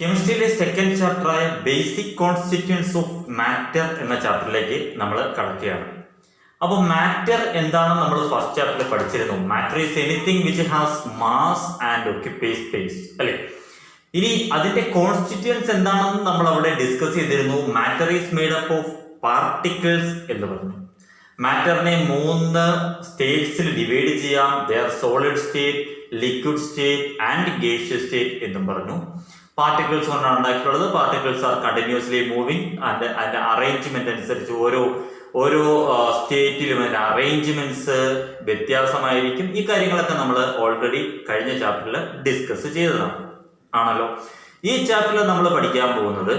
കെമിസ്ട്രിയിലെ second ചാപ്റ്ററായ basic constituents of matter എന്ന ചാപ്റ്ററിലേക്ക് നമ്മൾ കടക്കുകയാണ്. അപ്പോൾ മാറ്റർ എന്താണെന്ന് നമ്മൾ ഫസ്റ്റ് ചാപ്റ്ററിൽ പഠിച്ചിരുന്നു. Matter is anything which has mass and occupy space, അല്ലെ? ഇനി അതിന്റെ കോൺസ്റ്റിറ്റ്യൂൻസ് എന്താണെന്ന് നമ്മൾ അവിടെ ഡിസ്കസ് ചെയ്തിരുന്നു. Matter is made up of particles എന്ന് പറഞ്ഞു. മാറ്ററിനെ 3 സ്റ്റേറ്റ്സിൽ ഡിവൈഡ് ചെയ്യാം. There solid state, liquid state and gaseous state എന്നും പറഞ്ഞു. പാർട്ടിക്കിൾസ് കൊണ്ടാണ് ഉണ്ടാക്കിയിട്ടുള്ളത്. Particles R continuously moving. അതിന്റെ അറേഞ്ച്മെന്റ് അനുസരിച്ച് ഓരോ സ്റ്റേറ്റിലും അതിന്റെ അറേഞ്ച്മെന്റ്സ് വ്യത്യാസമായിരിക്കും. ഈ കാര്യങ്ങളൊക്കെ നമ്മൾ ഓൾറെഡി കഴിഞ്ഞ ചാപ്റ്ററിൽ ഡിസ്കസ് ചെയ്തതാണ് ആണല്ലോ. ഈ ചാപ്റ്ററിൽ നമ്മൾ പഠിക്കാൻ പോകുന്നത്,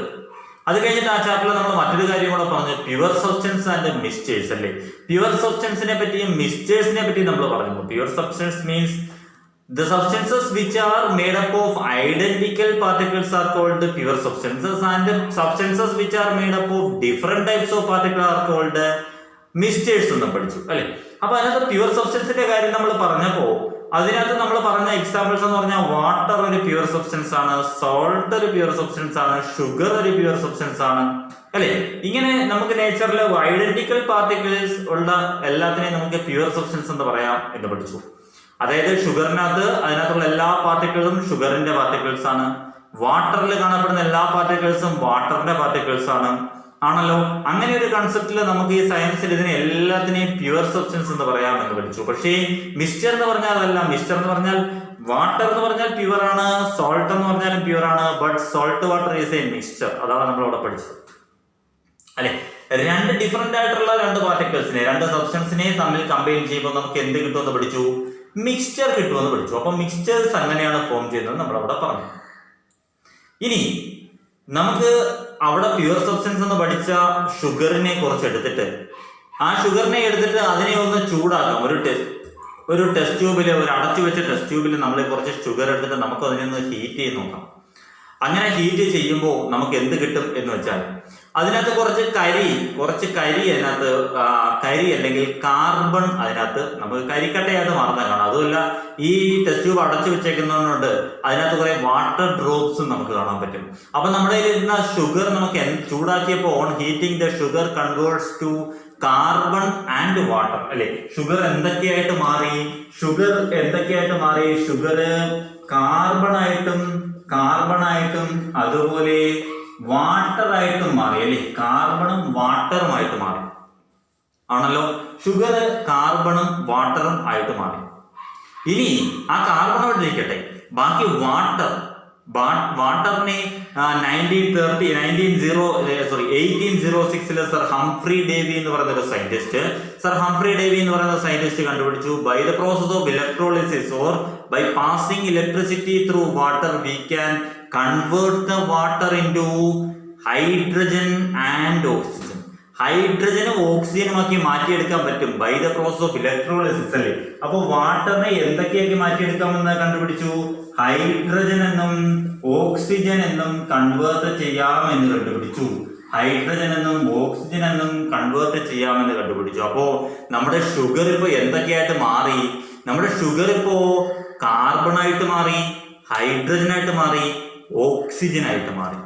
അത് കഴിഞ്ഞിട്ട് ആ ചാപ്റ്ററിൽ നമ്മൾ മറ്റൊരു കാര്യം കൂടെ പറഞ്ഞു, പ്യുവർ സബ്സ്റ്റൻസ് ആൻഡ് മിക്സ്ചേഴ്സ്, അല്ലേ? പ്യുവർ സബ്സ്റ്റൻസിനെ പറ്റിയും മിക്സ്ചേഴ്സിനെ പറ്റിയും നമ്മൾ പറഞ്ഞു. Pure substance means the substances which are made up of identical particles are called pure substances, and substances which are made up of different types of particles are called mixtures എന്ന് പഠിച്ചു, അല്ലെ? അപ്പൊ അതിനകത്ത് pure സബ്സ്റ്റൻസിന്റെ കാര്യം നമ്മൾ പറഞ്ഞപ്പോ അതിനകത്ത് നമ്മൾ പറഞ്ഞ എക്സാമ്പിൾസ് എന്ന് പറഞ്ഞാൽ വാട്ടർ ഒരു പ്യുവർ സബ്സ്റ്റൻസ് ആണ്, സോൾട്ട് ഒരു പ്യുവർ സബ്സ്റ്റൻസ് ആണ്, ഷുഗർ ഒരു പ്യുവർ സബ്സ്റ്റൻസ് ആണ്, അല്ലെ? ഇങ്ങനെ നമുക്ക് നേച്ചറിൽ ഐഡന്റിക്കൽ പാർട്ടിക്കിൾസ് ഉള്ള എല്ലാത്തിനെയും നമുക്ക് പ്യുവർ സബ്സ്റ്റൻസ് എന്ന് പറയാം എന്ന് പഠിച്ചു. അതായത് ഷുഗറിനകത്ത് അതിനകത്തുള്ള എല്ലാ പാർട്ടിക്കിൾസും ഷുഗറിന്റെ പാർട്ടിക്കിൾസ് ആണ്. വാട്ടറിൽ കാണപ്പെടുന്ന എല്ലാ പാർട്ടിക്കിൾസും വാട്ടറിന്റെ പാർട്ടിക്കിൾസ് ആണ്, ആണല്ലോ. അങ്ങനെ ഒരു കൺസെപ്റ്റിൽ നമുക്ക് ഈ സയൻസിൽ ഇതിനെ എല്ലാത്തിനെയും പ്യുവർ സബ്സ്റ്റൻസ് എന്ന് പറയാം എന്ന് പഠിച്ചു. പക്ഷേ മിക്സ്ചർ എന്ന് പറഞ്ഞാൽ അതല്ല. മിക്സ്ചർ എന്ന് പറഞ്ഞാൽ വാട്ടർ എന്ന് പറഞ്ഞാൽ പ്യുവർ ആണ്, സോൾട്ട് എന്ന് പറഞ്ഞാലും പ്യുവർ ആണ്, but salt water is A mixture. അതാണ് നമ്മൾ അവിടെ പഠിച്ചത്, അല്ലെ? 2 ഡിഫറെന്റ് ആയിട്ടുള്ള 2 പാർട്ടിക്കിൾസിനെ, 2 സബ്സ്റ്റൻസിനെ തമ്മിൽ കമ്പൈൻ ചെയ്യുമ്പോൾ നമുക്ക് എന്ത് കിട്ടുമെന്ന് പഠിച്ചു? മിക്സ്ചർ കിട്ടുമെന്ന് പഠിച്ചു. അപ്പൊ മിക്സ്ചേഴ്സ് അങ്ങനെയാണ് ഫോം ചെയ്യുന്നത് നമ്മൾ അവിടെ പറഞ്ഞു. ഇനി നമുക്ക് അവിടെ പ്യുവർ സബ്സ്റ്റൻസ് എന്ന് പഠിച്ച ഷുഗറിനെ കുറച്ച് എടുത്തിട്ട് അതിനെ ഒന്ന് ചൂടാക്കാം. ഒരു ടെസ്റ്റ് ട്യൂബില്, ഒരു അടച്ചു വെച്ച ടെസ്റ്റ് ട്യൂബിൽ നമ്മൾ കുറച്ച് ഷുഗർ എടുത്തിട്ട് നമുക്ക് അതിനെ ഒന്ന് ഹീറ്റ് ചെയ്ത് നോക്കാം. അങ്ങനെ ഹീറ്റ് ചെയ്യുമ്പോൾ നമുക്ക് എന്ത് കിട്ടും എന്ന് വെച്ചാൽ അതിനകത്ത് കുറച്ച് കരി അതിനകത്ത് കരി അല്ലെങ്കിൽ കാർബൺ അതിനകത്ത് നമുക്ക് കരിക്കട്ടയായിട്ട് മാറുന്ന കാണാം. അതുമല്ല, ഈ ടെസ്റ്റ് ട്യൂബ് അടച്ചു വെച്ചേക്കുന്നതുകൊണ്ട് അതിനകത്ത് കുറെ വാട്ടർ ഡ്രോപ്സും നമുക്ക് കാണാൻ പറ്റും. അപ്പൊ നമ്മുടെ കയ്യിലിരുന്ന ഷുഗർ നമുക്ക് ചൂടാക്കിയപ്പോൾ on heating the sugar converts to carbon and water, അല്ലെ? ഷുഗർ എന്തൊക്കെയായിട്ട് മാറി? ഷുഗർ കാർബണായിട്ടും അതുപോലെ വാട്ടറായിട്ടും മാറി, അല്ലെ? കാർബണും വാട്ടറുമായിട്ട് മാറി, ആണല്ലോ. ഷുഗർ കാർബണും വാട്ടറും ആയിട്ട് മാറി. ഇനി ആ കാർബണോട് ഇരിക്കട്ടെ, ബാക്കി വാട്ടറിനെ 1806 സർ ഹംഫ്രി ഡേവി എന്ന് പറയുന്ന സയന്റിസ്റ്റ് കണ്ടുപിടിച്ചു. By the process of electrolysis or by passing electricity through water we can convert the water into hydrogen and oxygen. ഹൈഡ്രജനും ഓക്സിജനും ആക്കി മാറ്റിയെടുക്കാൻ പറ്റും by the process of electrolysis, അല്ലേ? അപ്പൊ വാട്ടറിനെ എന്തൊക്കെയാക്കി മാറ്റിയെടുക്കാമെന്ന് കണ്ടുപിടിച്ചു. ഹൈഡ്രജൻ എന്നും ഓക്സിജൻ എന്നും കൺവേർട്ട് ചെയ്യാമെന്ന് കണ്ടുപിടിച്ചു. അപ്പോ നമ്മുടെ ഷുഗർ ഇപ്പോ എന്തൊക്കെയായിട്ട് മാറി? നമ്മുടെ ഷുഗർ ഇപ്പോ കാർബൺ ആയിട്ട് മാറി, ഹൈഡ്രജൻ ആയിട്ട് മാറി, ഓക്സിജൻ ആയിട്ട് മാറി,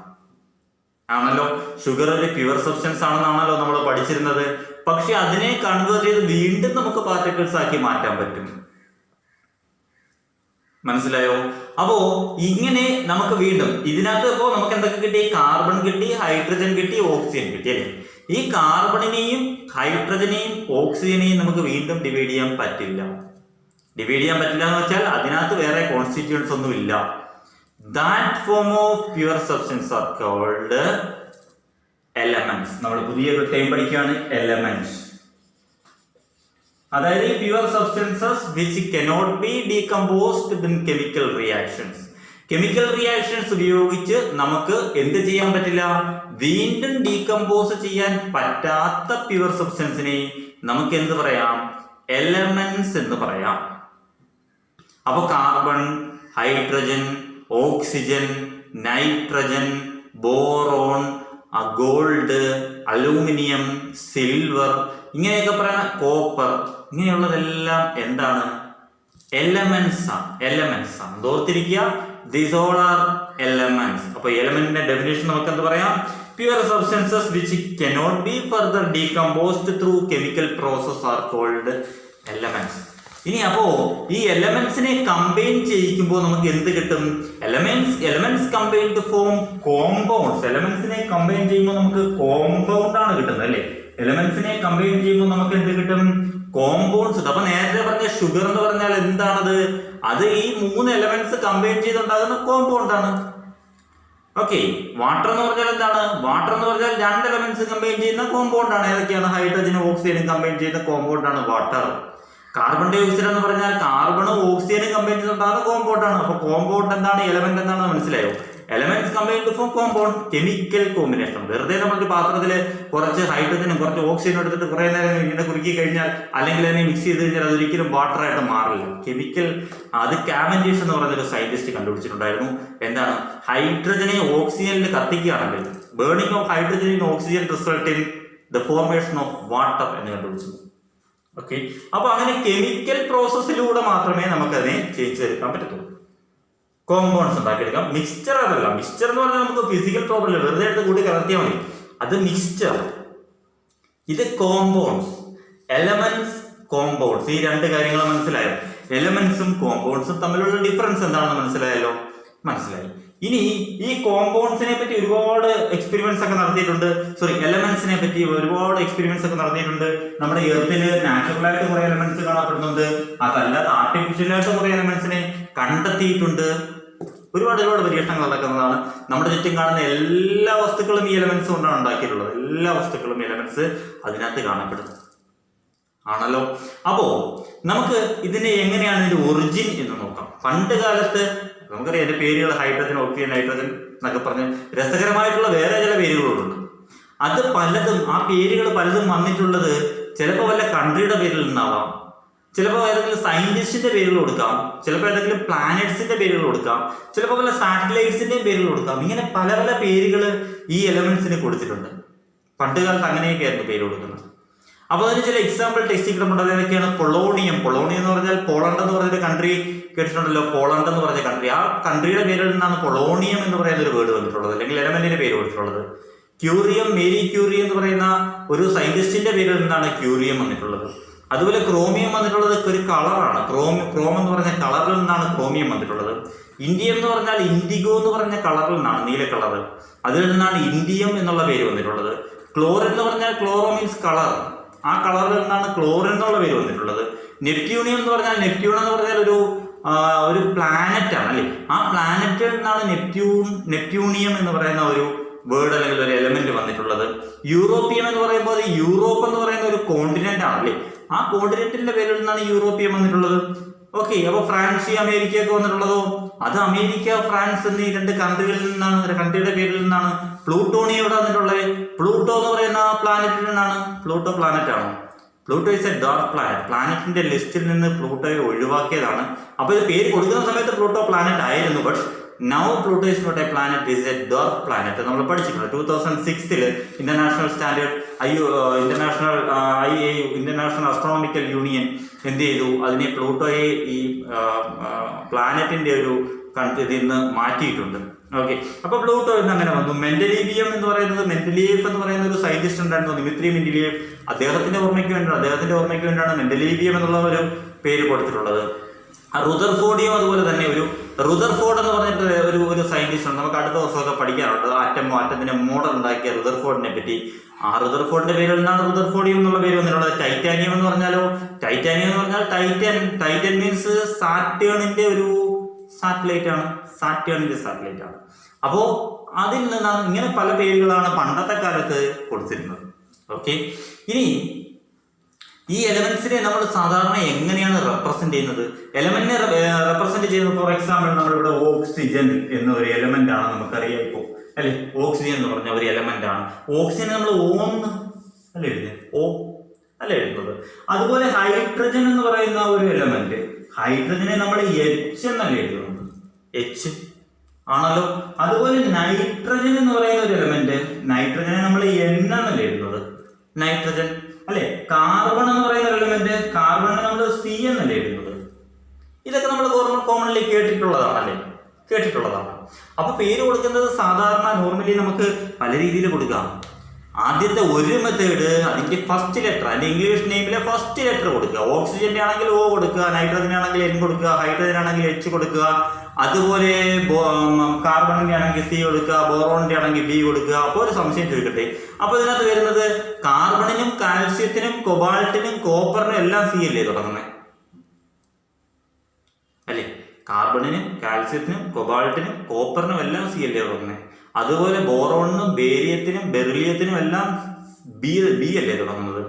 ആണല്ലോ. ഷുഗർ ഒരു പ്യുവർ സബ്സ്റ്റൻസ് ആണെന്നാണല്ലോ നമ്മൾ പഠിച്ചിരുന്നത്. പക്ഷെ അതിനെ കൺവേർട്ട് ചെയ്ത് വീണ്ടും നമുക്ക് പാർട്ടിക്കിൾസ് ആക്കി മാറ്റാൻ പറ്റും. മനസ്സിലായോ? അപ്പോ ഇങ്ങനെ നമുക്ക് വീണ്ടും ഇതിനകത്ത് ഇപ്പോ നമുക്ക് എന്തൊക്കെ കിട്ടി? കാർബൺ കിട്ടി, ഹൈഡ്രജൻ കിട്ടി, ഓക്സിജൻ കിട്ടി, അല്ലേ? ഈ കാർബണിനെയും ഹൈഡ്രജനെയും ഓക്സിജനെയും നമുക്ക് വീണ്ടും ഡിവൈഡ് ചെയ്യാൻ പറ്റില്ല എന്ന് വെച്ചാൽ അതിനകത്ത് വേറെ കോൺസ്റ്റിറ്റ്യൂൻസ് ഒന്നും ഇല്ല. That form of pure substance are called elements. നമ്മൾ പുതിയൊരു ടൈം പഠിക്കുകയാണ്, എലമെന്റ്സ്. അതായത് pure substances which cannot be decomposed in chemical reactions ഉപയോഗിച്ച് നമുക്ക് എന്ത് ചെയ്യാൻ പറ്റില്ല? വീണ്ടും ഡീകമ്പോസ് ചെയ്യാൻ പറ്റാത്ത പ്യുവർ സബ്സ്റ്റൻസിനെ നമുക്ക് എന്ത് പറയാം? എലമെന്റ്സ് എന്ന് പറയാം. അപ്പൊ carbon, hydrogen, oxygen, nitrogen, boron, gold, aluminium, silver, ഇങ്ങനെയൊക്കെ പറയാം, കോപ്പർ, ഇങ്ങനെയുള്ളതെല്ലാം എന്താണ്? എലമെന്റ്സ് ആണ്. ഓർത്തിരിക്കുക, ദീസ് ഓൾ ആർ എലമെന്റ്സ്. അപ്പോൾ എലമെന്റിന്റെ ഡെഫിനേഷൻ നമുക്ക് എന്ത് പറയാം? Pure substances which cannot be further decomposed through chemical process are called elements. ഇനി അപ്പോ ഈ എലമെന്റ്സിനെ കമ്പൈൻ ചെയ്യിക്കുമ്പോൾ നമുക്ക് എന്ത് കിട്ടും? Elements combine to form compounds. എലമെന്റ്സിനെ കമ്പൈൻ ചെയ്യുമ്പോൾ നമുക്ക് കോമ്പൗണ്ട് ആണ് കിട്ടുന്നത് അല്ലേ? എലമെന്റ്സിനെ കമ്പൈൻ ചെയ്യുമ്പോൾ നമുക്ക് എന്ത് കിട്ടും? കോമ്പൗണ്ട്സ്. അപ്പൊ നേരത്തെ പറഞ്ഞ ഷുഗർ എന്ന് പറഞ്ഞാൽ എന്താണത്? അത് ഈ 3 എലമെന്റ്സ് കമ്പൈൻ ചെയ്തുണ്ടാകുന്ന കോമ്പൗണ്ട് ആണ്. ഓക്കെ. വാട്ടർ എന്ന് പറഞ്ഞാൽ എന്താണ്? വാട്ടർ എന്ന് പറഞ്ഞാൽ 2 എലമെന്റ്സ് കമ്പൈൻ ചെയ്യുന്ന കോമ്പൗണ്ട് ആണ്. ഏതൊക്കെയാണ്? ഹൈഡ്രജനും ഓക്സിജനും കമ്പൈൻ ചെയ്യുന്ന കോമ്പൗണ്ട് ആണ് വാട്ടർ. കാർബൺ ഡൈ ഓക്സൈഡ് എന്ന് പറഞ്ഞാൽ കാർബണും ഓക്സിജനും കമ്പൈൻ ചെയ്തുണ്ടാകുന്ന കോമ്പൗണ്ട് ആണ്. അപ്പൊ കോമ്പൗണ്ട് എന്താണ്, എലമെന്റ് എന്താണെന്ന് മനസ്സിലായോ? Elements combine to form compound, chemical combination. വെറുതെ നമ്മളൊരു പാത്രത്തിൽ കുറച്ച് ഹൈഡ്രജനും കുറച്ച് ഓക്സിജനും എടുത്തിട്ട് കുറെ നേരം ഇങ്ങനെ കുറുക്കി കഴിഞ്ഞാൽ അല്ലെങ്കിൽ അതിനെ മിക്സ് ചെയ്ത് കഴിഞ്ഞാൽ അതൊരിക്കലും വാട്ടർ ആയിട്ട് മാറില്ല. കെമിക്കൽ, അത് കാവൻഡിഷ് എന്ന് പറയുന്നൊരു സയന്റിസ്റ്റ് കണ്ടുപിടിച്ചിട്ടുണ്ടായിരുന്നു. എന്താണ്? ഹൈഡ്രജനെ ഓക്സിജനിൽ കത്തിക്കുകയാണെങ്കിൽ burning of hydrogen in oxygen result in the formation of water എന്ന് കണ്ടുപിടിച്ചു. ഓക്കെ. അപ്പൊ അങ്ങനെ കെമിക്കൽ പ്രോസസ്സിലൂടെ മാത്രമേ നമുക്കതിനെ ചേഞ്ച് ചെയ്തെടുക്കാൻ പറ്റത്തുള്ളൂ, കോമ്പൗണ്ട്സ് ഉണ്ടാക്കിയെടുക്കാം. മിക്സ്ചർ അതല്ല. മിക്സ്ചർ എന്ന് പറഞ്ഞാൽ നമുക്ക് ഫിസിക്കൽ പ്രോബ്ലം, വെറുതെ എടുത്ത് കൂടി കലർത്തിയാൽ മതി. അത് മിക്സ്ചർ. ഇത് കോമ്പൗണ്ട്സ്, എലമെന്റ്സ്, കോമ്പൗണ്ട്സ്. ഈ 2 കാര്യങ്ങൾ മനസ്സിലായോ? എലമെന്റ്സും കോമ്പൗണ്ട്സും തമ്മിലുള്ള ഡിഫറൻസ് എന്താണെന്ന് മനസ്സിലായല്ലോ? മനസ്സിലായി. ഇനി ഈ കോമ്പൗണ്ട്സിനെ പറ്റി ഒരുപാട് എക്സ്പെരിമെന്റ്സ് ഒക്കെ നടത്തിയിട്ടുണ്ട്. എലമെന്റ്സിനെ പറ്റി ഒരുപാട് എക്സ്പെരിമെന്റ്സ് ഒക്കെ നടത്തിയിട്ടുണ്ട്. നമ്മുടെ എർത്തിൽ നാച്ചുറൽ ആയിട്ട് കുറെ എലമെന്റ്സ് കാണപ്പെടുന്നുണ്ട്. അതല്ലാതെ ആർട്ടിഫിഷ്യൽ ആയിട്ട് കുറെ എലമെന്റ്സിനെ കണ്ടെത്തിയിട്ടുണ്ട്. ഒരുപാട് പരീക്ഷണങ്ങൾ നടക്കുന്നതാണ്. നമ്മുടെ ചുറ്റും കാണുന്ന എല്ലാ വസ്തുക്കളും ഈ എലമെന്റ്സ് കൊണ്ടാണ് ഉണ്ടാക്കിയിട്ടുള്ളത്. എല്ലാ വസ്തുക്കളും എലമെന്റ്സ് അതിനകത്ത് കാണപ്പെടുന്നു ആണല്ലോ. അപ്പോ നമുക്ക് ഇതിനെ എങ്ങനെയാണ് ഇതിന്റെ ഒറിജിൻ എന്ന് നോക്കാം. പണ്ട് കാലത്ത് നമുക്കറിയാം അതിന്റെ പേരുകൾ ഹൈഡ്രജൻ, ഓക്സിജൻ, നൈട്രജൻ എന്നൊക്കെ പറഞ്ഞ് രസകരമായിട്ടുള്ള വേറെ ചില പേരുകളുണ്ട്. അത് പലതും, ആ പേരുകൾ പലതും വന്നിട്ടുള്ളത് ചിലപ്പോൾ വല്ല കൺട്രിയുടെ പേരിൽ നിന്നാവാം, ചിലപ്പോൾ ഏതെങ്കിലും സയന്റിസ്റ്റിന്റെ പേരുകൾ കൊടുക്കാം, ചിലപ്പോൾ ഏതെങ്കിലും പ്ലാനറ്റ്സിന്റെ പേരുകൾ കൊടുക്കാം, ചിലപ്പോൾ വല്ല സാറ്റലൈറ്റ്സിന്റെയും പേരുകൾ കൊടുക്കാം. ഇങ്ങനെ പല പല പേരുകൾ ഈ എലമെന്റ്സിന് കൊടുത്തിട്ടുണ്ട്. പണ്ട് കാലത്ത് അങ്ങനെയൊക്കെയായിരുന്നു പേര് കൊടുക്കുന്നത്. അപ്പോൾ അതിന് ചില എക്സാമ്പിൾ ടെക്സ്റ്റ് കിട്ടുന്നുണ്ട്. അതൊക്കെയാണ് പൊളോണിയം. പൊളോണിയം എന്ന് പറഞ്ഞാൽ പോളണ്ട് എന്ന് പറഞ്ഞൊരു കൺട്രി കേട്ടിട്ടുണ്ടല്ലോ. പോളണ്ട് എന്ന് പറഞ്ഞ കൺട്രി, ആ കൺട്രിയുടെ പേരിൽ നിന്നാണ് പൊളോണിയം എന്ന് പറയുന്ന ഒരു വേർഡ് വന്നിട്ടുള്ളത്, അല്ലെങ്കിൽ എലമെന്റിന്റെ പേര് കൊടുത്തിട്ടുള്ളത്. ക്യൂറിയം, മേരി ക്യൂറി എന്ന് പറയുന്ന ഒരു സയന്റിസ്റ്റിന്റെ പേരിൽ നിന്നാണ് ക്യൂറിയം വന്നിട്ടുള്ളത്. അതുപോലെ ക്രോമിയം വന്നിട്ടുള്ളത് ഒരു കളറാണ്. ക്രോം എന്ന് പറഞ്ഞ കളറിൽ നിന്നാണ് ക്രോമിയം വന്നിട്ടുള്ളത്. ഇന്ത്യം എന്ന് പറഞ്ഞാൽ ഇൻഡിഗോ എന്ന് പറഞ്ഞ കളറിൽ നിന്നാണ്, നീല കളർ, അതിൽ നിന്നാണ് ഇന്ത്യം എന്നുള്ള പേര് വന്നിട്ടുള്ളത്. ക്ലോറിൻ എന്ന് പറഞ്ഞാൽ ക്ലോറോ മീൻസ് കളർ, ആ കളറിൽ നിന്നാണ് ക്ലോറിൻ എന്നുള്ള പേര് വന്നിട്ടുള്ളത്. നെപ്റ്റ്യൂണിയം എന്ന് പറഞ്ഞാൽ, നെപ്റ്റ്യൂൺ എന്ന് പറഞ്ഞാൽ ഒരു പ്ലാനറ്റ് ആണ് അല്ലേ. ആ പ്ലാനറ്റിൽ നിന്നാണ് നെപ്റ്റ്യൂണിയം എന്ന് പറയുന്ന ഒരു വേർഡ് അല്ലെങ്കിൽ ഒരു എലമെന്റ് വന്നിട്ടുള്ളത്. യൂറോപ്പിയം എന്ന് പറയുമ്പോൾ യൂറോപ്പ് എന്ന് പറയുന്ന ഒരു കോണ്ടിനെന്റ് ആണ് അല്ലേ. ആ കോണ്ടിനെന്റിന്റെ പേരിൽ നിന്നാണ് യൂറോപ്പിയം വന്നിട്ടുള്ളത്. ഓക്കെ. അപ്പൊ ഫ്രാൻസ്, അമേരിക്ക ഒക്കെ വന്നിട്ടുള്ളതോ അത് അമേരിക്ക, ഫ്രാൻസ് എന്നീ 2 കൺട്രികളിൽ നിന്നാണ്, കൺട്രിയുടെ പേരിൽ നിന്നാണ്. പ്ലൂട്ടോണിയം ഇവിടെ വന്നിട്ടുള്ളത്. പ്ലൂട്ടോ എന്ന് പറയുന്ന പ്ലാനറ്റിൽ നിന്നാണ്. പ്ലൂട്ടോ പ്ലാനറ്റ് ആണോ? Pluto is a dark planet. പ്ലാനറ്റിന്റെ ലിസ്റ്റിൽ നിന്ന് പ്ലൂട്ടോയെ ഒഴിവാക്കിയതാണ്. അപ്പൊ ഇത് പേര് കൊടുക്കുന്ന സമയത്ത് പ്ലൂട്ടോ പ്ലാനറ്റ് ആയിരുന്നു. But now Pluto is not a planet, is a dark planet. നമ്മൾ പഠിച്ചിട്ടുണ്ട് 2006 international standard international astronomical union എന്ത് ചെയ്തു? അതിനെ പ്ലൂട്ടോയെ ഈ പ്ലാനറ്റിന്റെ ഒരു ഇതിൽ നിന്ന് മാറ്റിയിട്ടുണ്ട്. ഓക്കെ. അപ്പൊ പ്ലൂട്ടോ എന്ന് അങ്ങനെ വന്നു. മെന്റലീവിയം എന്ന് പറയുന്നത്, മെന്റലീഫ് എന്ന് പറയുന്ന ഒരു സയന്റിസ്റ്റ് ഉണ്ടായിരുന്നു, ദിമിത്രി മെന്റലീഫ്. അദ്ദേഹത്തിന്റെ ഓർമ്മയ്ക്ക് വേണ്ടിയാണ് മെന്റലീവിയം എന്നുള്ള ഒരു പേര് കൊടുത്തിട്ടുള്ളത്. റുദർഫോർഡിയം അതുപോലെ തന്നെ റുദർഫോർഡ് എന്ന് പറഞ്ഞിട്ട് ഒരു സയന്റിസ്റ്റ് ഉണ്ട്. നമുക്ക് അടുത്ത വർഷമൊക്കെ പഠിക്കാറുണ്ട്. ആറ്റത്തിന്റെ മോഡൽ ഉണ്ടാക്കിയ റുദർഫോർഡിനെ പറ്റി. ആ റുദർഫോർഡിന്റെ പേരിൽ നിന്നാണ് റുദർഫോർഡിയം എന്നുള്ള പേര് വന്നിട്ടുള്ളത്. ടൈറ്റാനിയം എന്ന് പറഞ്ഞാൽ ടൈറ്റൻ മീൻസ് സാറ്റേണിന്റെ ഒരു സാറ്റലൈറ്റ് ആണ്. അപ്പോ അതിൽ നിന്നാണ് ഇങ്ങനെ പല പേരുകളാണ് പണ്ടത്തെ കാലത്ത് കൊടുത്തിരുന്നത്. ഓക്കെ. ഇനി ഈ എലമെന്റ്സിനെ നമ്മൾ സാധാരണ എങ്ങനെയാണ് റെപ്രസെന്റ് ചെയ്യുന്നത്? എലമെന്റിനെ റെപ്രസെന്റ് ചെയ്യുന്നത്, ഫോർ എക്സാമ്പിൾ നമ്മളിവിടെ ഓക്സിജൻ എന്ന ഒരു എലമെന്റ് ആണ്, നമുക്കറിയാം ഇപ്പോൾ അല്ലെ. ഓക്സിജൻ എന്ന് പറഞ്ഞ ഒരു എലമെന്റ് ആണ്. ഓക്സിജൻ നമ്മൾ അല്ല എഴുതുന്നത്. അതുപോലെ ഹൈഡ്രജൻ എന്ന് പറയുന്ന ഒരു എലമെന്റ്, ഹൈഡ്രജനെ നമ്മൾ എച്ച് എന്നല്ല എഴുതുന്നത്, എച്ച് ആണല്ലോ. അതുപോലെ നൈട്രജൻ എന്ന് പറയുന്ന ഒരു എലമെന്റ്, നൈട്രജനെ നമ്മൾ എന്നല്ല എഴുതുന്നത്, നൈട്രജൻ അല്ലെ. കാർബൺ എന്ന് പറയുന്ന ഒരു എലമെന്റ്, കാർബണിനെ നമ്മൾ സി എന്നല്ല എഴുതുന്നത്. ഇതൊക്കെ നമ്മൾ കോമൺലി കേട്ടിട്ടുള്ളതാണ്. അപ്പൊ പേര് കൊടുക്കുന്നത് സാധാരണ നോർമലി നമുക്ക് പല രീതിയിൽ കൊടുക്കാം. ആദ്യത്തെ ഒരു മെത്തേഡ് അതിന്റെ ഫസ്റ്റ് ലെറ്റർ, അതിന്റെ ഇംഗ്ലീഷ് നെയിമിലെ ഫസ്റ്റ് ലെറ്റർ കൊടുക്കുക. ഓക്സിജന്റെ ആണെങ്കിൽ O കൊടുക്കുക, നൈട്രജൻ ആണെങ്കിൽ N കൊടുക്കുക, ഹൈഡ്രജൻ ആണെങ്കിൽ H കൊടുക്കുക, അതുപോലെ കാർബണിന്റെ ആണെങ്കിൽ C കൊടുക്കുക, ബോറോണിന്റെ ആണെങ്കിൽ B കൊടുക്കുക. അപ്പോൾ ഒരു സംശയം ചോദിക്കട്ടെ, അപ്പൊ ഇതിനകത്ത് വരുന്നത് കാർബണിനും കാൽസ്യത്തിനും കൊബാൾട്ടിനും കോപ്പറിനും എല്ലാം C അല്ലേ തുടങ്ങുന്നത് അല്ലേ? കാർബണിനും കാൽസ്യത്തിനും കൊബാൾട്ടിനും കോപ്പറിനും എല്ലാം C അല്ലേ തുടങ്ങുന്നത്. അതുപോലെ ബോറോണിനും ബേരിയത്തിനും ബെറിലിയത്തിനും എല്ലാം ബി അല്ലേ തുടങ്ങുന്നത്.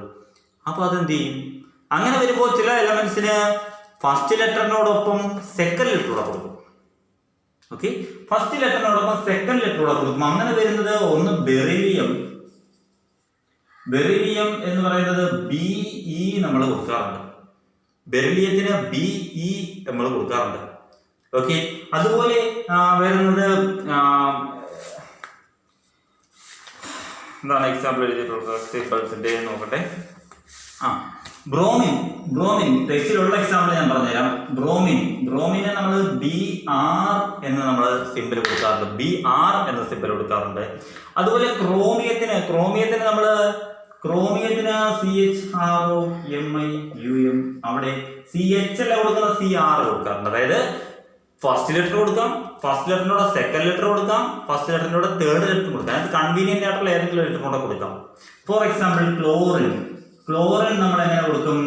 അപ്പൊ അതെന്ത് ചെയ്യും? അങ്ങനെ വരുമ്പോൾ ചില എലമെന്റ്സിന് ഫസ്റ്റ് ലെറ്ററിനോടൊപ്പം സെക്കൻഡ് ലെറ്റർ കൂടെ കൊടുക്കും. ഓക്കെ, ഫസ്റ്റ് ലെറ്ററിനോടൊപ്പം സെക്കൻഡ് ലെറ്റർ കൂടെ കൊടുക്കും. അങ്ങനെ വരുന്നത് ഒന്ന് ബെറിലിയം എന്ന് പറയുന്നത് BE നമ്മൾ കൊടുക്കാറുണ്ട്. ബെറിലിയത്തിന് BE നമ്മൾ കൊടുക്കാറുണ്ട്. ഓക്കെ, അതുപോലെ വരുന്നത് എന്താണ് എക്സാമ്പിൾ എഴുതിയിട്ടുള്ളത്? സിമ്പിൾസിന്റെ നോക്കട്ടെ. ബ്രോമിൻ ടെക്സ്റ്റിലുള്ള എക്സാമ്പിൾ ഞാൻ പറഞ്ഞുതരാം. ബ്രോമിനെ നമ്മൾ BR എന്ന് നമ്മൾ സിമ്പിൾ കൊടുക്കാറുണ്ട്. BR എന്ന സിമ്പിൾ കൊടുക്കാറുണ്ട്. അതുപോലെ ക്രോമിയത്തിന് നമ്മൾ CHROMIUM അവിടെ CH അല്ല കൊടുക്കുന്ന CR കൊടുക്കാറുണ്ട്. അതായത് ഫസ്റ്റ് ലെറ്റർ കൊടുക്കാം, ഫസ്റ്റ് ലെറ്ററിനോട് സെക്കൻഡ് ലെറ്റർ കൊടുക്കാം, ഫസ്റ്റ് ലെറ്ററിനോട് തേർഡ് ലെറ്റർ കൊടുക്കാം. അത് കൺവീനിയന്റ് ആയിട്ടുള്ള ഏതെങ്കിലും ലെറ്റർ കൂടെ കൊടുക്കാം. ഫോർ എക്സാമ്പിൾ ക്ലോറിൻ നമ്മൾ എങ്ങനെ കൊടുക്കും?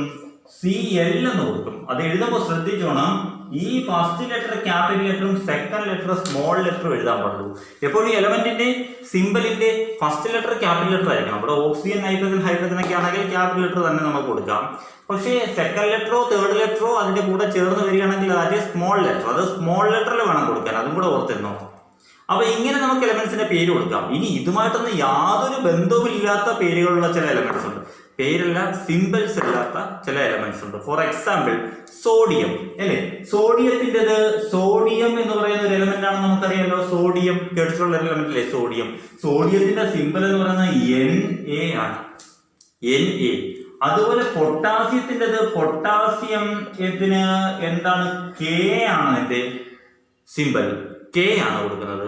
Cl എന്ന് കൊടുക്കും. അത് എഴുതുമ്പോൾ ശ്രദ്ധിച്ചോണം, ഈ ഫസ്റ്റ് ലെറ്റർ ക്യാപിറ്റൽ ലെറ്ററും സെക്കൻഡ് ലെറ്റർ സ്മോൾ ലെറ്ററും എഴുതാൻ പാടുള്ളൂ. എപ്പോഴും എലമെന്റിന്റെ സിമ്പിളിന്റെ ഫസ്റ്റ് ലെറ്റർ ക്യാപിറ്റൽ ലെറ്റർ ആയിരിക്കണം. നമ്മുടെ ഓക്സിജൻ, നൈട്രജൻ, ഹൈഡ്രജൻ ഒക്കെ ആണെങ്കിൽ ക്യാപിറ്റൽ ലെറ്റർ തന്നെ നമുക്ക് കൊടുക്കാം. പക്ഷേ സെക്കൻഡ് ലെറ്ററോ തേർഡ് ലെറ്ററോ അതിന്റെ കൂടെ ചേർന്ന് വരികയാണെങ്കിൽ അത് സ്മോൾ ലെറ്റർ, അത് സ്മോൾ ലെറ്ററിൽ വേണം കൊടുക്കാൻ. അതും കൂടെ ഓർത്തിരുന്നോ. അപ്പൊ ഇങ്ങനെ നമുക്ക് എലമെന്റ്സിന്റെ പേര് കൊടുക്കാം. ഇനി ഇതുമായിട്ടൊന്നും യാതൊരു ബന്ധവുമില്ലാത്ത പേരുകളുള്ള ചില എലമെന്റ്സ് ഉണ്ട്. പേരല്ല, സിമ്പിൾസ് ഇല്ലാത്ത ചില എലമെന്റ്സ് ഉണ്ട്. ഫോർ എക്സാമ്പിൾ സോഡിയം അല്ലേ? സോഡിയം എന്ന് പറയുന്ന ഒരു എലമെന്റ് ആണ്, നമുക്കറിയാലോ. സോഡിയം കേട്ടിട്ടുള്ള ഒരു എലമെന്റ് അല്ലേ സോഡിയത്തിന്റെ സിമ്പിൾ എന്ന് പറയുന്നത് Na ആണ്, Na. അതുപോലെ പൊട്ടാസ്യം എന്താണ്? K ആണ് അതിന്റെ സിമ്പിൾ, K ആണ് കൊടുക്കുന്നത്.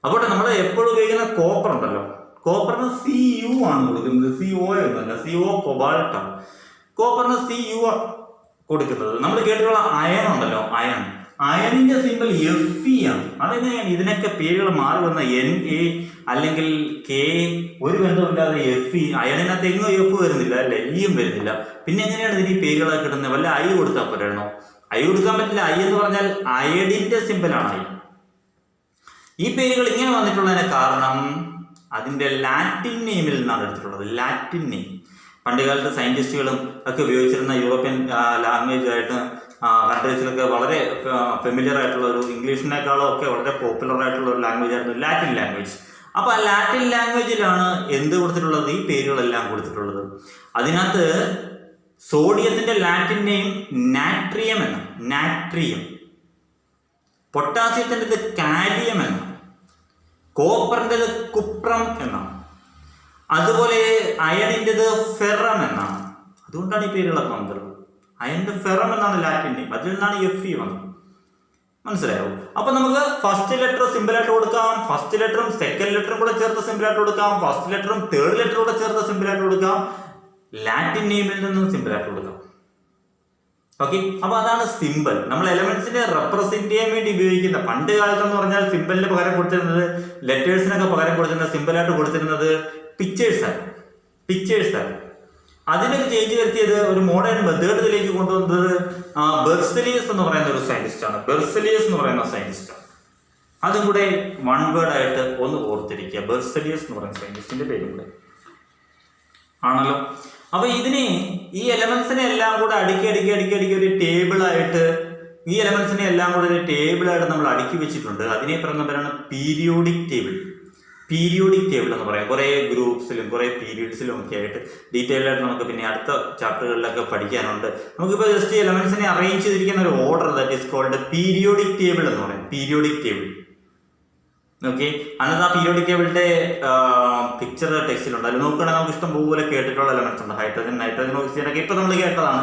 അപ്പോൾ നമ്മൾ എപ്പോഴും ഉപയോഗിക്കുന്ന കോപ്പർ ഉണ്ടല്ലോ, കോപ്പറിന് Cu ആണ് കൊടുക്കുന്നത്, CO എന്നല്ല, CO കൊബാൾട്ടാണ്. കോപ്പറിന് Cu കൊടുക്കുന്നത്. നമ്മൾ കേട്ടിട്ടുള്ള അയൺ ഉണ്ടല്ലോ, അയണിന്റെ സിമ്പിൾ Fe ആണ്. അതെങ്ങനെയാണ് ഇതിനൊക്കെ പേരുകൾ മാറി വന്ന Na അല്ലെങ്കിൽ K ഒരു ബന്ധമില്ലാതെ Fe? അയണിനകത്ത് എങ്ങോ F വരുന്നില്ല അല്ലെ, ഇയും വരുന്നില്ല. പിന്നെ എങ്ങനെയാണ് ഇതിന് പേരുകളൊക്കെ കിട്ടുന്നത്? വല്ല I കൊടുത്താൽ പോരാണോ? I കൊടുക്കാൻ പറ്റില്ല. I എന്ന് പറഞ്ഞാൽ അയഡിന്റെ സിമ്പിളാണ് I. ഈ പേരുകൾ ഇങ്ങനെ വന്നിട്ടുള്ളതിന് കാരണം അതിന്റെ ലാറ്റിൻ നെയിമിൽ നിന്നാണ് എടുത്തിട്ടുള്ളത്. ലാറ്റിൻ നെയിം പണ്ടുകാലത്ത് സയന്റിസ്റ്റുകളും ഒക്കെ ഉപയോഗിച്ചിരുന്ന യൂറോപ്യൻ ലാംഗ്വേജ് ആയിട്ട് കൺട്രീസിലൊക്കെ വളരെ ഫെമിലിയർ ആയിട്ടുള്ള ഒരു, ഇംഗ്ലീഷിനേക്കാളും ഒക്കെ വളരെ പോപ്പുലർ ആയിട്ടുള്ള ഒരു ലാംഗ്വേജ് ആയിരുന്നു ലാറ്റിൻ ലാംഗ്വേജ്. അപ്പൊ ആ ലാറ്റിൻ ലാംഗ്വേജിലാണ് എന്ത് കൊടുത്തിട്ടുള്ളത്? ഈ പേരുകളെല്ലാം കൊടുത്തിട്ടുള്ളത്. അതിനകത്ത് സോഡിയത്തിന്റെ ലാറ്റിൻ നെയിം നാട്രിയം എന്നാണ്, നാട്രിയം. പൊട്ടാസ്യത്തിൻ്റെത് കാലിയം എന്നാണ്, കോപ്പറിൻ്റെത് കുപ്രം എന്നാണ്, അതുപോലെ അയണിൻ്റെത് ഫെറം എന്നാണ്. അതുകൊണ്ടാണ് ഈ പേരുകളൊക്കെ വന്നത്. അയണിന്റെ ഫെറം എന്നാണ് ലാറ്റിൻ നെയിം, അതിൽ നിന്നാണ് Fe വന്നത്. മനസ്സിലായോ? അപ്പൊ നമുക്ക് ഫസ്റ്റ് ലെറ്റർ സിമ്പിൾ ആയിട്ട് കൊടുക്കാം, ഫസ്റ്റ് ലെറ്ററും സെക്കൻഡ് ലെറ്ററും കൂടെ ചേർത്ത് സിമ്പിൾ ആയിട്ട് കൊടുക്കാം, ഫസ്റ്റ് ലെറ്ററും തേർഡ് ലെറ്ററും കൂടെ ചേർത്ത് സിമ്പിൾ ആയിട്ട് കൊടുക്കാം, ലാറ്റിൻ നെയിമിൽ നിന്നും സിമ്പിൾ ആയിട്ട് കൊടുക്കാം. ഓക്കെ, അപ്പൊ അതാണ് സിമ്പിൾ. നമ്മൾ എലമെന്റ്സിനെ റെപ്രസെന്റ് ചെയ്യാൻ വേണ്ടി ഉപയോഗിക്കുന്ന, പണ്ട് കാലത്തെന്ന് പറഞ്ഞാൽ സിമ്പിളിന് പകരം കൊടുത്തിരുന്നത്, ലെറ്റേഴ്സിനൊക്കെ പകരം കൊടുത്തിരുന്നത്, സിമ്പിൾ ആയിട്ട് കൊടുത്തിരുന്നത് പിക്ചേഴ്സ് ആണ്. അതിനൊരു ചേഞ്ച് വരുത്തിയത് ഒരു മോഡേൺ മെത്തേഡിലേക്ക് കൊണ്ടുവന്നത് ബെർസലിയസ് എന്ന് പറയുന്ന ഒരു സയന്റിസ്റ്റ് ആണ്. അതും കൂടെ വൺ വേർഡ് ആയിട്ട് ഒന്ന് ഓർത്തിരിക്കുക. ബെർസലിയസ് എന്ന് പറയുന്ന സയന്റിസ്റ്റിന്റെ പേരും കൂടെ ആണല്ലോ. അപ്പൊ ഇതിനെ, ഈ എലമെന്റ്സിനെ എല്ലാം കൂടെ അടുക്കി ഒരു ടേബിളായിട്ട്, ഈ എലമെന്റ്സിനെ എല്ലാം കൂടെ ഒരു ടേബിളായിട്ട് നമ്മൾ അടുക്കി വെച്ചിട്ടുണ്ട്. അതിനെ പറയുന്ന പേരാണ് പീരിയോഡിക് ടേബിൾ എന്ന് പറയാം. കുറെ ഗ്രൂപ്പ്സിലും കുറെ പീരീഡ്സിലും ഒക്കെ ആയിട്ട് ഡീറ്റെയിൽ ആയിട്ട് നമുക്ക് പിന്നെ അടുത്ത ചാപ്റ്ററുകളിലൊക്കെ പഠിക്കാനുണ്ട്. നമുക്കിപ്പോൾ ജസ്റ്റ് എലമെന്റ്സിനെ അറേഞ്ച് ചെയ്തിരിക്കുന്ന ഒരു order that is called periodic table എന്ന് പറയും. ഓക്കെ, അന്നത്തെ ആ പീരിയോഡിക് ടേബിളിന്റെ പിക്ചർ ടെക്സ്റ്റിലുണ്ട്. അതിൽ നോക്കുകയാണെങ്കിൽ നമുക്ക് ഇഷ്ടം പോലെ കേട്ടിട്ടുള്ള എലമെന്റ്സ് ഉണ്ട്. ഹൈഡ്രജൻ, നൈട്രജൻ, ഓക്സിജൻ ഒക്കെ ഇപ്പൊ നമ്മൾ കേട്ടതാണ്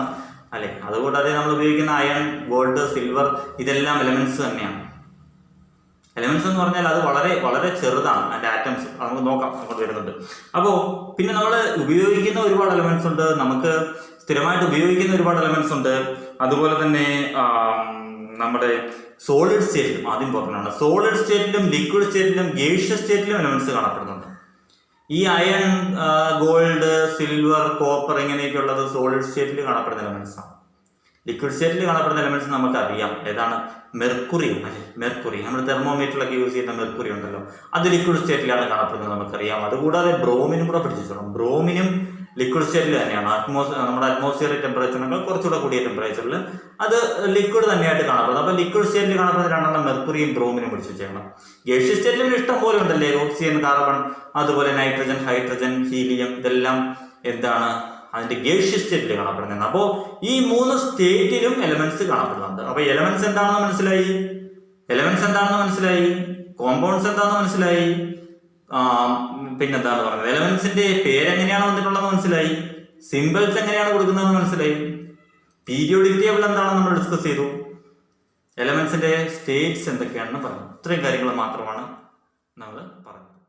അല്ലെ. അതുകൂടാതെ നമ്മൾ ഉപയോഗിക്കുന്ന അയൺ, ഗോൾഡ്, സിൽവർ ഇതെല്ലാം എലമെന്റ്സ് തന്നെയാണ്. എലമെന്റ്സ് എന്ന് പറഞ്ഞാൽ അത് വളരെ വളരെ ചെറുതാണ്, അതിന്റെ ആറ്റംസ് നമുക്ക് നോക്കാം, അങ്ങോട്ട് വരുന്നുണ്ട്. അപ്പോൾ പിന്നെ നമ്മൾ ഉപയോഗിക്കുന്ന ഒരുപാട് എലമെന്റ്സ് ഉണ്ട്, നമുക്ക് സ്ഥിരമായിട്ട് ഉപയോഗിക്കുന്ന ഒരുപാട് എലമെന്റ്സ് ഉണ്ട്. അതുപോലെ തന്നെ നമ്മുടെ സോളിഡ് സ്റ്റേറ്റിലും, ആദ്യം പറഞ്ഞാണ്, സോളിഡ് സ്റ്റേറ്റിലും ലിക്വിഡ് സ്റ്റേറ്റിലും ഗേഷ്യസ് സ്റ്റേറ്റിലും എലമെന്റ്സ് കാണപ്പെടുന്നുണ്ട്. ഈ അയൺ, ഗോൾഡ്, സിൽവർ, കോപ്പർ ഇങ്ങനെയൊക്കെയുള്ളത് സോളിഡ് സ്റ്റേറ്റിൽ കാണപ്പെടുന്ന എലമെന്റ്സ് ആണ്. ലിക്വിഡ് സ്റ്റേറ്റിൽ കാണപ്പെടുന്ന എലമെന്റ്സ് നമുക്കറിയാം, ഏതാണ്? മെർക്കുറി അല്ലെ, മെർക്കുറി. നമ്മൾ തെർമോമീറ്ററിലൊക്കെ യൂസ് ചെയ്യുന്ന മെർക്കുറി ഉണ്ടല്ലോ, അത് ലിക്വിഡ് സ്റ്റേറ്റിലാണ് കാണപ്പെടുന്നത് നമുക്കറിയാം. അതുകൂടാതെ ബ്രോമിനും കൂടെ പിടിച്ചിട്ടുണ്ട്. ബ്രോമിനും ലിക്വിഡ് സ്റ്റേറ്റിൽ തന്നെയാണ്. നമ്മുടെ അറ്റ്മോസ്ഫിയറിക് ടെമ്പറേച്ചറിനേക്കാൾ കുറച്ചുകൂടെ കൂടിയ ടെമ്പറേച്ചറിൽ അത് ലിക്വിഡ് തന്നെയായിട്ട് കാണപ്പെടുന്നത്. അപ്പോൾ ലിക്വിഡ് സ്റ്റേറ്റിൽ കാണപ്പെടുന്ന രണ്ടെണ്ണം മെർക്കുറിയും ബ്രോമിനും പിടിച്ചു വെച്ചേക്കണം. ഗേഷ്യസ് സ്റ്റേറ്റിൽ ഇഷ്ടം പോലെ ഉണ്ടല്ലേ, ഓക്സിജൻ, കാർബൺ, അതുപോലെ നൈട്രജൻ, ഹൈഡ്രജൻ, ഹീലിയം, ഇതെല്ലാം എന്താണ്? അതിന്റെ ഗേഷ്യസ് സ്റ്റേറ്റിൽ കാണപ്പെടുന്നത്. അപ്പോൾ ഈ 3 സ്റ്റേറ്റിലും എലമെന്റ്സ് കാണപ്പെടുന്നുണ്ട്. അപ്പൊ എലമെന്റ്സ് എന്താണെന്ന് മനസ്സിലായി, കോമ്പൗണ്ട്സ് എന്താണെന്ന് മനസ്സിലായി, പിന്നെന്താണ് പറഞ്ഞത്, എലമെന്റ്സിന്റെ പേരെങ്ങനെയാണ് വന്നിട്ടുള്ളത് മനസ്സിലായി, സിമ്പിൾസ് എങ്ങനെയാണ് കൊടുക്കുന്നതെന്ന് മനസ്സിലായി, പീരിയോഡിക് ടേബിൾ എന്താണെന്ന് നമ്മൾ ഡിസ്കസ് ചെയ്തു, എലമെന്റ്സിന്റെ സ്റ്റേറ്റ്സ് എന്തൊക്കെയാണെന്ന് പറഞ്ഞു. ഇത്രയും കാര്യങ്ങൾ മാത്രമാണ് നമ്മൾ പറഞ്ഞത്.